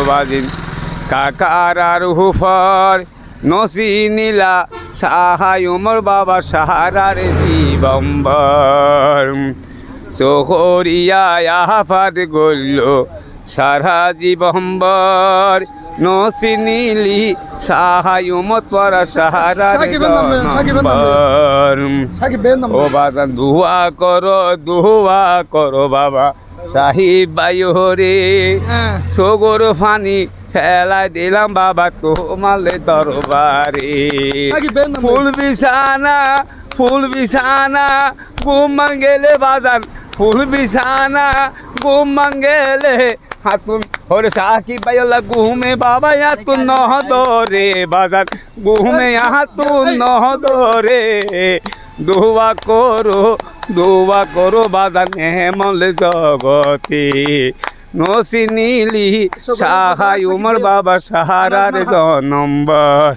বাজিন কাকার আর হুফর নসিনীলা সাহায় উমর বাবা সাহারার জীবম্বর সোহরিয়া আহাফাদ গল্ল সারা জীবম্বর নসিনীলি সাহায় উমর পরা সাহারার ও বাবা দুয়া করো বাবা সাহিব বাইরে সগর ফানি খেলাই দিলাম বাবা তোমালে দরবারে ফুল বিছানা ঘুম মাঙ্গেলে বাজান ফুল বিছানা ঘুম মাঙ্গেলে হাতুন ওরে সাকিব বাইলা ঘুমে বাবা হাতুন নহদরে বাজান ঘুমে হাতুন নহদরে দোয়া করো বাজান হেমলে জগতে নসিনীলি সাহায় উমর বাবা সাহারার নম্বর